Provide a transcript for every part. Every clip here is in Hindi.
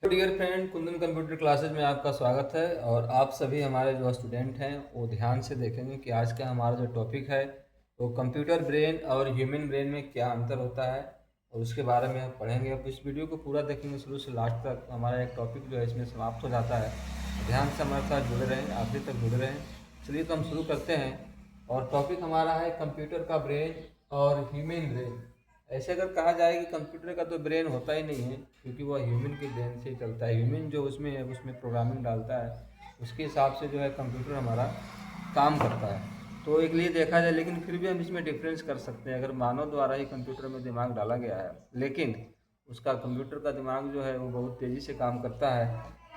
तो dear friend, Kundan computer classes में आपका स्वागत है। और आप सभी हमारे जो स्टूडेंट हैं वो ध्यान से देखेंगे कि आज का हमारा जो टॉपिक है वो कंप्यूटर ब्रेन और ह्यूमन ब्रेन में क्या अंतर होता है और उसके बारे में हम पढ़ेंगे। अब इस वीडियो को पूरा देखेंगे शुरू से लास्ट तक, हमारा एक टॉपिक जो है इसमें समाप्त हो जाता है। ध्यान से हमारे साथ जुड़े रहें, आखिर तक जुड़े रहें। चलिए तो हम शुरू करते हैं। और टॉपिक हमारा है कंप्यूटर का ब्रेन और ह्यूमन ब्रेन। ऐसे अगर कहा जाए कि कंप्यूटर का तो ब्रेन होता ही नहीं है, क्योंकि वह ह्यूमन के ब्रेन से ही चलता है। ह्यूमन जो उसमें है उसमें प्रोग्रामिंग डालता है, उसके हिसाब से जो है कंप्यूटर हमारा काम करता है। तो एक लिए देखा जाए, लेकिन फिर भी हम इसमें डिफरेंस कर सकते हैं। अगर मानव द्वारा ही कंप्यूटर में दिमाग डाला गया है, लेकिन उसका कंप्यूटर का दिमाग जो है वो बहुत तेज़ी से काम करता है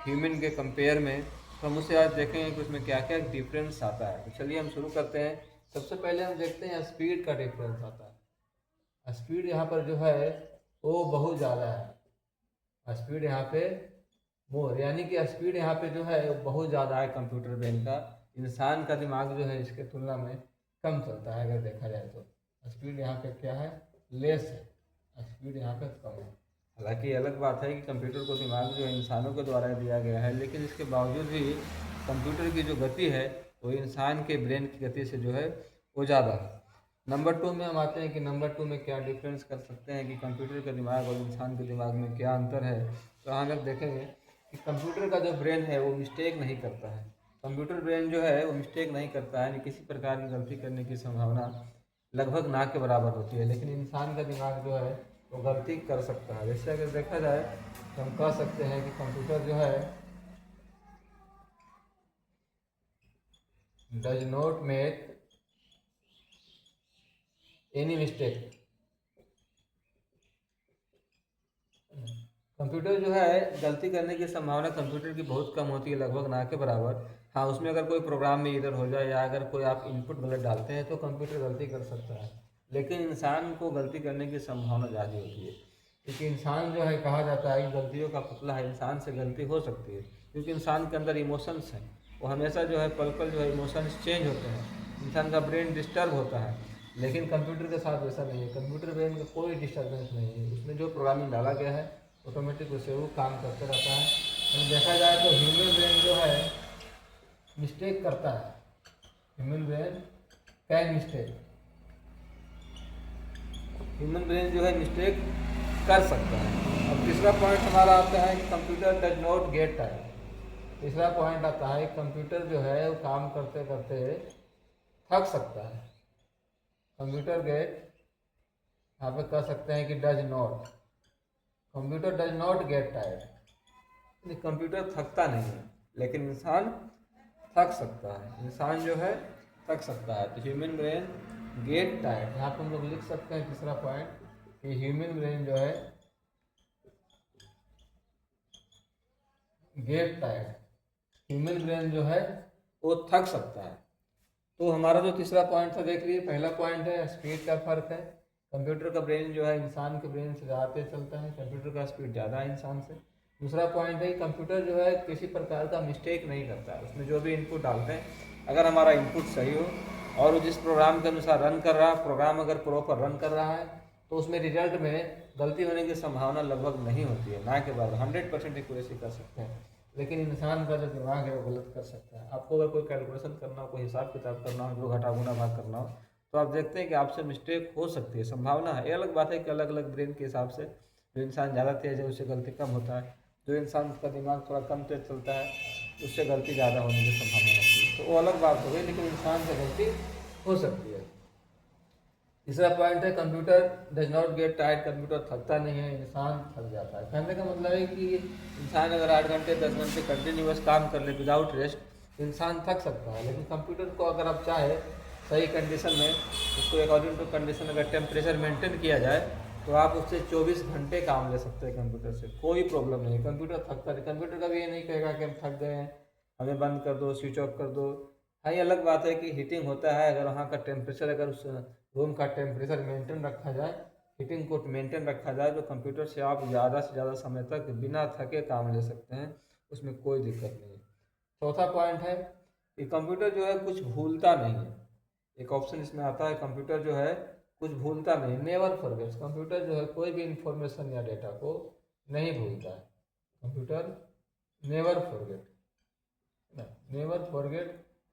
ह्यूमन के कंपेयर में, तो हम उसे आज देखेंगे कि उसमें क्या क्या डिफरेंस आता है। तो चलिए हम शुरू करते हैं। सबसे पहले हम देखते हैं स्पीड का डिफरेंस आता है। स्पीड यहाँ पर जो है वो बहुत ज़्यादा है। स्पीड यहाँ पे मोर, यानी कि स्पीड यहाँ पे जो है वो बहुत ज़्यादा है कंप्यूटर ब्रेन का। इंसान का दिमाग जो है इसके तुलना में कम चलता है। अगर देखा जाए तो स्पीड यहाँ पे क्या है, लेस है। स्पीड यहाँ पे कम है। हालांकि अलग बात है कि कंप्यूटर को दिमाग जो है इंसानों के द्वारा दिया गया है, लेकिन इसके बावजूद भी कंप्यूटर की जो गति है वो इंसान के ब्रेन की गति से जो है वो ज़्यादा है। नंबर टू में हम आते हैं कि नंबर टू में क्या डिफरेंस कर सकते हैं कि कंप्यूटर के दिमाग और इंसान के दिमाग में क्या अंतर है। तो हम लोग देखेंगे कि कंप्यूटर का जो ब्रेन है वो मिस्टेक नहीं करता है। कंप्यूटर ब्रेन जो है वो मिस्टेक नहीं करता है, यानी किसी प्रकार की गलती करने की संभावना लगभग ना के बराबर होती है। लेकिन इंसान का दिमाग जो है वो गलती कर सकता है। जैसे अगर देखा जाए तो हम कह सकते हैं कि कंप्यूटर जो है does not make any mistake. Computer जो है गलती करने की संभावना कंप्यूटर की बहुत कम होती है, लगभग ना के बराबर। हाँ, उसमें अगर कोई प्रोग्राम में इधर हो जाए या अगर कोई आप इनपुट गलत डालते हैं तो कंप्यूटर गलती कर सकता है। लेकिन इंसान को गलती करने की संभावना ज़्यादा होती है, क्योंकि इंसान जो है कहा जाता है कि गलतियों का पुतला है। इंसान से गलती हो सकती है क्योंकि इंसान के अंदर इमोशंस हैं। वो हमेशा जो है पल पल जो है इमोशंस चेंज होते हैं, इंसान का ब्रेन डिस्टर्ब होता है। लेकिन कंप्यूटर के साथ वैसा नहीं है। कंप्यूटर ब्रेन में कोई डिस्टर्बेंस नहीं है, उसमें जो प्रोग्रामिंग डाला गया है ऑटोमेटिक उससे वो काम करते रहता है। और देखा जाए तो ह्यूमन ब्रेन जो है मिस्टेक करता है। Human brain can mistake, human brain जो है मिस्टेक कर सकता है। अब तीसरा पॉइंट हमारा आता है कि computer does not get tired. तीसरा पॉइंट आता है कंप्यूटर जो है वो काम करते करते थक सकता है। कंप्यूटर गेट, यहाँ पे कह सकते हैं कि does not, computer does not get tired. Computer थकता नहीं है, लेकिन इंसान थक सकता है। इंसान जो है थक सकता है। तो ह्यूमन ब्रेन गेट टायर्ड, यहाँ पे हम लोग लिख सकते हैं तीसरा पॉइंट कि ह्यूमन ब्रेन जो है गेट टायर्ड, ह्यूमन ब्रेन जो है वो थक सकता है। तो हमारा जो तीसरा पॉइंट था देख लीजिए, पहला पॉइंट है स्पीड का फर्क है। कंप्यूटर का ब्रेन जो है इंसान के ब्रेन से ज़्यादा तेज चलता है, कंप्यूटर का स्पीड ज़्यादा है इंसान से। दूसरा पॉइंट है कंप्यूटर जो है किसी प्रकार का मिस्टेक नहीं करता है। उसमें जो भी इनपुट डालते हैं, अगर हमारा इनपुट सही हो और वो जिस प्रोग्राम के अनुसार रन कर रहा है, प्रोग्राम अगर प्रॉपर रन कर रहा है, तो उसमें रिजल्ट में गलती होने की संभावना लगभग नहीं होती है, ना के बराबर 100% एक्यूरेसी कर सकते हैं। लेकिन इंसान का जो दिमाग है वो गलत कर सकता है। आपको अगर कोई कैलकुलेशन करना हो, कोई हिसाब किताब करना हो, जो घटा गुना भाग करना हो, तो आप देखते हैं कि आपसे मिस्टेक हो सकती है, संभावना है। ये अलग बात है कि अलग अलग ब्रेन के हिसाब से जो इंसान ज़्यादा तेज है उससे गलती कम होता है, जो इंसान का दिमाग थोड़ा कम तेज चलता है उससे गलती ज़्यादा होने की संभावना होती है। तो वो अलग बात हो गई, लेकिन इंसान से गलती हो सकती है। तीसरा पॉइंट है computer does not get tired, computer थकता नहीं है, इंसान थक जाता है। कहने का मतलब है कि इंसान अगर 8 घंटे 10 घंटे कंटिन्यूस काम कर ले विदाउट रेस्ट, इंसान थक सकता है। लेकिन कंप्यूटर को अगर आप चाहे सही कंडीशन में, उसको अकॉर्डिंग टू कंडीशन अगर टेम्परेचर मेंटेन किया जाए, तो आप उससे 24 घंटे काम ले सकते हैं। कंप्यूटर से कोई प्रॉब्लम नहीं, कंप्यूटर थकता नहीं। कंप्यूटर कभी ये नहीं कहेगा कि हम थक गए हैं, हमें बंद कर दो, स्विच ऑफ कर दो। हाँ, ये अलग बात है कि हीटिंग होता है, अगर वहाँ का टेम्परेचर, अगर उस रूम का टेम्परेचर मेंटेन रखा जाए, हीटिंग को मेंटेन रखा जाए, तो कंप्यूटर से आप ज़्यादा से ज़्यादा समय तक बिना थके काम ले सकते हैं, उसमें कोई दिक्कत नहीं है। चौथा पॉइंट है कि कंप्यूटर जो है कुछ भूलता नहीं है। एक ऑप्शन इसमें आता है, कंप्यूटर जो है कुछ भूलता नहीं, नेवर फॉरगेट्स। कंप्यूटर जो है कोई भी इंफॉर्मेशन या डेटा को नहीं भूलता है। कंप्यूटर नेवर फॉरगेट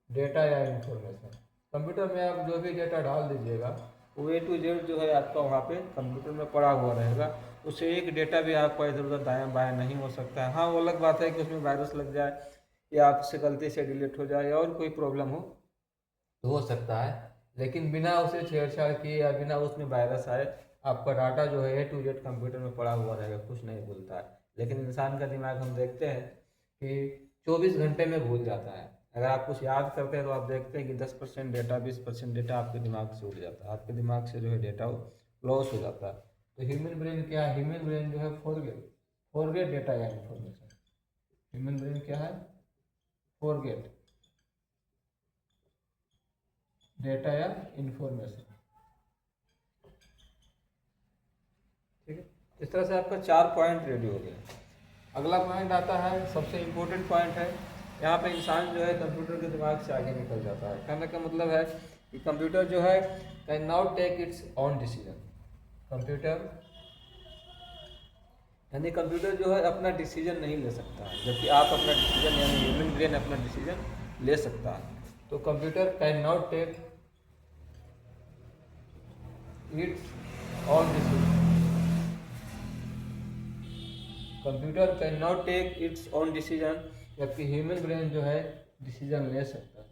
डेटा या इंफॉर्मेशन। कंप्यूटर में आप जो भी डेटा डाल दीजिएगा वो A to Z जो है आपका वहाँ पे कंप्यूटर में पड़ा हुआ रहेगा। उससे एक डेटा भी आपका इधर उधर दायां बायां नहीं हो सकता है। हाँ, वो अलग बात है कि उसमें वायरस लग जाए या आपसे गलती से डिलीट हो जाए और कोई प्रॉब्लम हो सकता है, लेकिन बिना उसे छेड़छाड़ किए या बिना उसमें वायरस आए आपका डाटा जो है A to Z कंप्यूटर में पड़ा हुआ रहेगा, कुछ नहीं भूलता है। लेकिन इंसान का दिमाग हम देखते हैं कि 24 घंटे में भूल जाता है। अगर आप कुछ याद करते हैं तो आप देखते हैं कि 10% डेटा 20% डेटा आपके दिमाग से उड़ जाता है, आपके दिमाग से जो है डेटा लॉस हो जाता है। तो ह्यूमन ब्रेन क्या है? ह्यूमन ब्रेन जो है फॉरगेट डेटा या इंफॉर्मेशन। ह्यूमन ब्रेन क्या है? फॉरगेट डेटा या इंफॉर्मेशन। ठीक है, इस तरह से आपका 4 पॉइंट रेडी हो गए। अगला पॉइंट आता है, सबसे इम्पोर्टेंट पॉइंट है। यहाँ पे इंसान जो है कंप्यूटर के दिमाग से आगे निकल जाता है। कहने का मतलब है कि कंप्यूटर जो है can now take its own decision. Computer यानी कंप्यूटर जो है अपना डिसीजन नहीं ले सकता है, जबकि आप अपना डिसीजन यानी ह्यूमन ब्रेन अपना डिसीजन ले सकता है। तो computer can not take its own decision. Computer can not take its own decision, जबकि ह्यूमन ब्रेन जो है डिसीजन ले सकता है।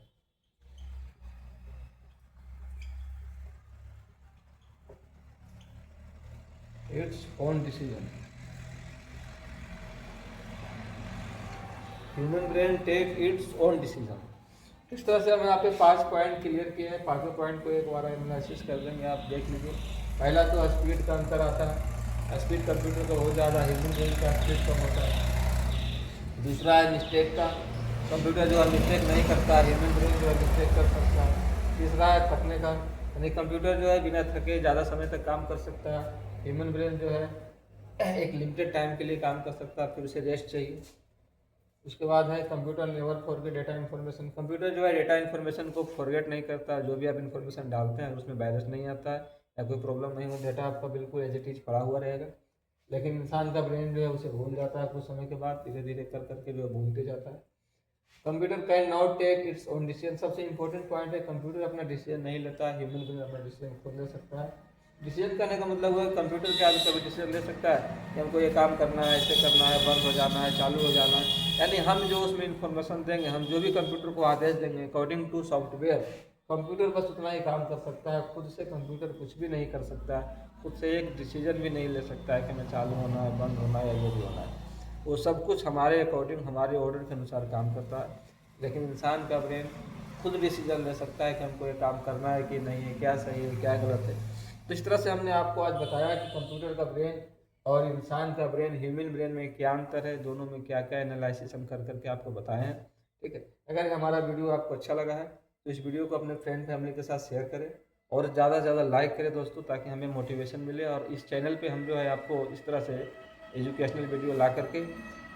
Its own decision. Human brain take its own decision. इस तरह से हम यहाँ पे 5 पॉइंट क्लियर किए हैं। 5 पॉइंट को एक बार एनालिसिस कर देंगे, आप देख लीजिए। पहला तो स्पीड का अंतर आता है, स्पीड कंप्यूटर का हो ज़्यादा, ह्यूमन ब्रेन का स्पीड कम होता है। दूसरा है मिस्टेक का, कंप्यूटर जो है मिस्टेक नहीं करता, ह्यूमन ब्रेन जो है मिस्टेक कर सकता है। तीसरा है थकने का, यानी कंप्यूटर जो है बिना थके ज़्यादा समय तक काम कर सकता है। ह्यूमन ब्रेन जो है एक लिमिटेड टाइम के लिए काम कर सकता है, फिर उसे रेस्ट चाहिए। उसके बाद है computer never forget data information. Computer जो है डेटा इन्फॉर्मेशन को फॉरगेट नहीं करता। जो भी आप इन्फॉर्मेशन डालते हैं उसमें वायरस नहीं आता है या कोई प्रॉब्लम नहीं हो, डेटा आपका बिल्कुल एज इट इज पड़ा हुआ रहेगा। लेकिन इंसान का ब्रेन जो है उसे भूल जाता है, कुछ समय के बाद धीरे धीरे कर करके जो है भूलते जाता है। Computer can not take its own decision. सबसे इंपॉर्टेंट पॉइंट है, कंप्यूटर अपना डिसीजन नहीं लेता, ह्यूमन ब्रेन अपना डिसीजन खुद ले सकता है। डिसीजन करने का मतलब है कंप्यूटर क्या कभी डिसीजन ले सकता है कि हमको ये काम करना है, ऐसे करना है, बंद हो जाना है, चालू हो जाना है। यानी हम जो उसमें इंफॉर्मेशन देंगे, हम जो भी कंप्यूटर को आदेश देंगे अकॉर्डिंग टू सॉफ्टवेयर, कंप्यूटर बस उतना ही काम कर सकता है। खुद से कंप्यूटर कुछ भी नहीं कर सकता है, खुद से एक डिसीजन भी नहीं ले सकता है कि मैं चालू होना है, बंद होना है या ये भी होना है। वो सब कुछ हमारे अकॉर्डिंग, हमारे ऑर्डर के अनुसार काम करता है। लेकिन इंसान का ब्रेन खुद डिसीजन ले सकता है कि हमको ये काम करना है कि नहीं है, क्या सही है क्या गलत है। तो इस तरह से हमने आपको आज बताया कि कंप्यूटर का ब्रेन और इंसान का ब्रेन, ह्यूमन ब्रेन में क्या अंतर है, दोनों में क्या क्या एनालिसिस हम कर करके आपको बताए हैं। ठीक है, अगर हमारा वीडियो आपको अच्छा लगा है तो इस वीडियो को अपने फ्रेंड फैमिली के साथ शेयर करें और ज़्यादा से ज़्यादा लाइक करें दोस्तों, ताकि हमें मोटिवेशन मिले। और इस चैनल पे हम जो है आपको इस तरह से एजुकेशनल वीडियो ला करके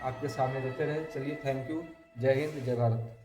आपके सामने देते रहे। चलिए, थैंक यू। जय हिंद, जय भारत।